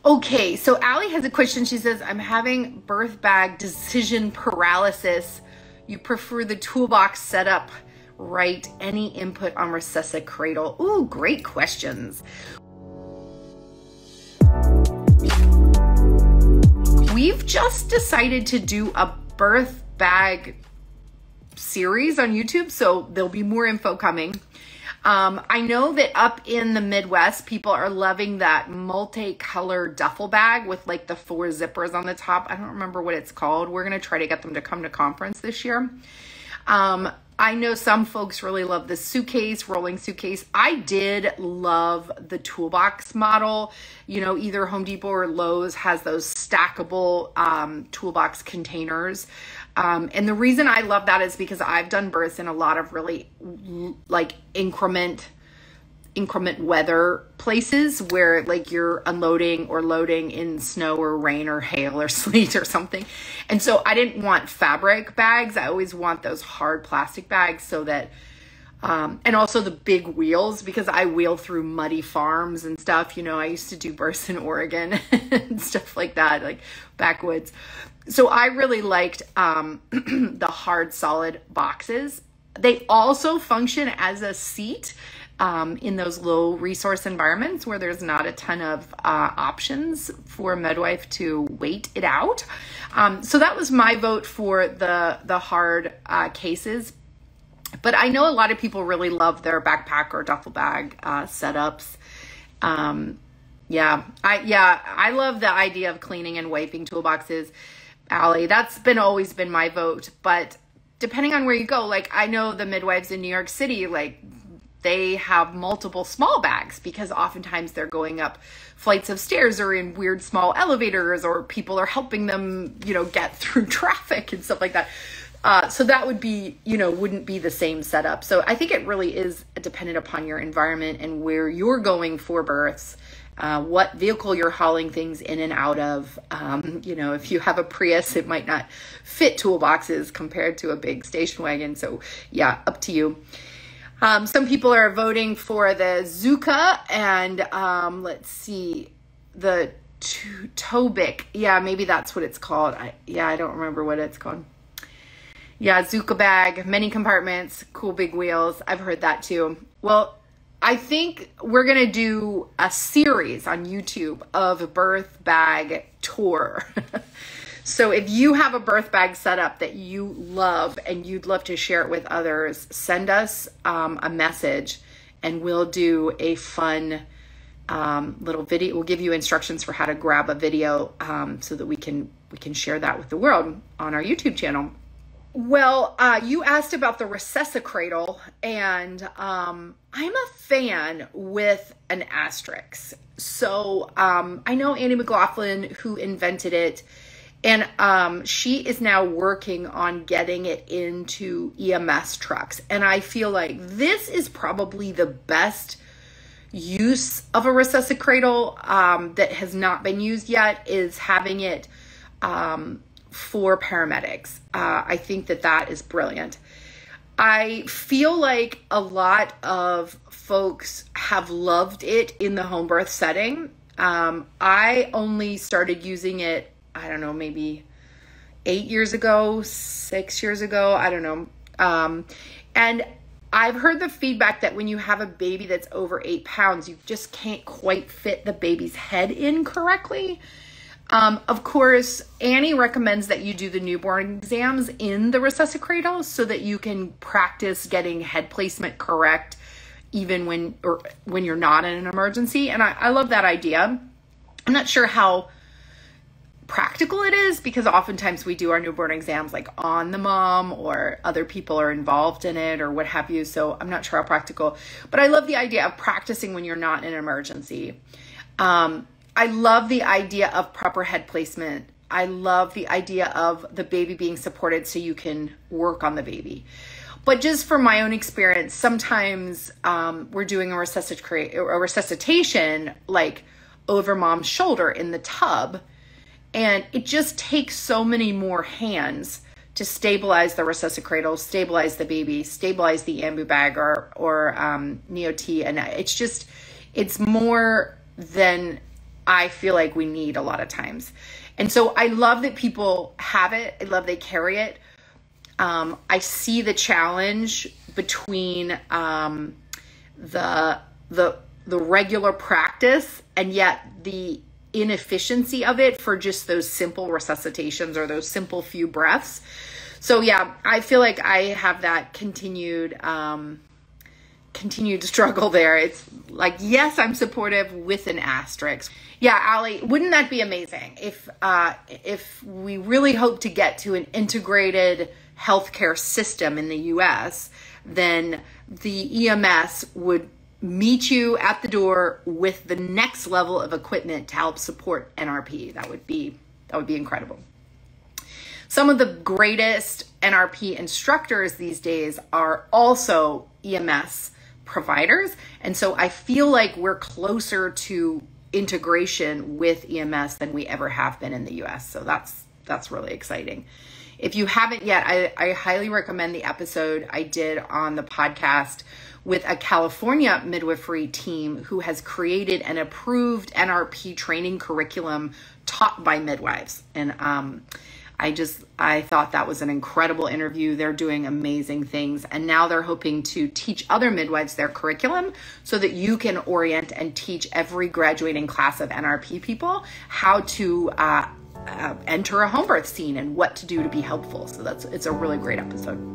Okay, so Allie has a question. She says, I'm having birth bag decision paralysis. You prefer the toolbox setup, right? Any input on resuc-a-cradle? Ooh, great questions. We've just decided to do a birth bag series on YouTube, so there'll be more info coming. I know that up in the Midwest, people are loving that multicolored duffel bag with like the 4 zippers on the top. I don't remember what it's called. We're going to try to get them to come to conference this year. I know some folks really love the suitcase, rolling suitcase. I did love the toolbox model. You know, either Home Depot or Lowe's has those stackable toolbox containers. And the reason I love that is because I've done births in a lot of really like increment weather places where like you're unloading or loading in snow or rain or hail or sleet or something. And so I didn't want fabric bags. I always want those hard plastic bags so that, and also the big wheels, because I wheel through muddy farms and stuff. You know, I used to do births in Oregon and stuff like that, like backwoods. So I really liked the hard solid boxes. They also function as a seat in those low resource environments where there's not a ton of options for a midwife to wait it out. So that was my vote for the hard cases. But I know a lot of people really love their backpack or duffel bag setups. I love the idea of cleaning and wiping toolboxes. Allie, that's always been my vote. But depending on where you go, like I know the midwives in New York City, like they have multiple small bags because oftentimes they're going up flights of stairs or in weird small elevators, or people are helping them, you know, get through traffic and stuff like that. So that would be, you know, wouldn't be the same setup. So I think it really is dependent upon your environment and where you're going for births, what vehicle you're hauling things in and out of. You know, if you have a Prius, it might not fit toolboxes compared to a big station wagon. So yeah, up to you. Some people are voting for the resuc-a, and let's see, the Tobic. Yeah, maybe that's what it's called. I don't remember what it's called. Yeah, resuc-a bag, many compartments, cool big wheels. I've heard that too. Well, I think we're going to do a series on YouTube of a birth bag tour. So if you have a birth bag setup that you love and you'd love to share it with others, send us a message and we'll do a fun little video. We'll give you instructions for how to grab a video so that we can share that with the world on our YouTube channel. Well, you asked about the resuc-a-cradle, and I'm a fan with an asterisk. So I know Annie McLaughlin, who invented it, and she is now working on getting it into EMS trucks. And I feel like this is probably the best use of a resuc-a-cradle that has not been used yet, is having it for paramedics. I think that is brilliant. I feel like a lot of folks have loved it in the home birth setting. I only started using it, I don't know, maybe 8 years ago, 6 years ago, I don't know. And I've heard the feedback that when you have a baby that's over 8 pounds, you just can't quite fit the baby's head in correctly. Of course, Annie recommends that you do the newborn exams in the resuc-a-cradle so that you can practice getting head placement correct even when you're not in an emergency. And I love that idea. I'm not sure how practical it is because oftentimes we do our newborn exams like on the mom or other people are involved in it or what have you. So I'm not sure how practical, but I love the idea of practicing when you're not in an emergency. I love the idea of proper head placement. I love the idea of the baby being supported so you can work on the baby. But just from my own experience, sometimes we're doing a resuscitation like over mom's shoulder in the tub, and it just takes so many more hands to stabilize the resuc-a-cradle, stabilize the baby, stabilize the ambu bag or NEOT, and it's more than I feel like we need a lot of times. And so I love that people have it. I love they carry it. I see the challenge between the regular practice and yet the inefficiency of it for just those simple resuscitations or those simple few breaths. So yeah, I feel like I have that continued struggle there. It's like, yes, I'm supportive with an asterisk. Yeah, Allie, wouldn't that be amazing if we really hope to get to an integrated healthcare system in the US, then the EMS would meet you at the door with the next level of equipment to help support NRP. That would be incredible. Some of the greatest NRP instructors these days are also EMS providers. And so I feel like we're closer to integration with EMS than we ever have been in the US. So that's really exciting. If you haven't yet, I highly recommend the episode I did on the podcast with a California midwifery team who has created an approved NRP training curriculum taught by midwives. And I thought that was an incredible interview. They're doing amazing things. And now they're hoping to teach other midwives their curriculum so that you can orient and teach every graduating class of NRP people how to enter a home birth scene and what to do to be helpful. So it's a really great episode.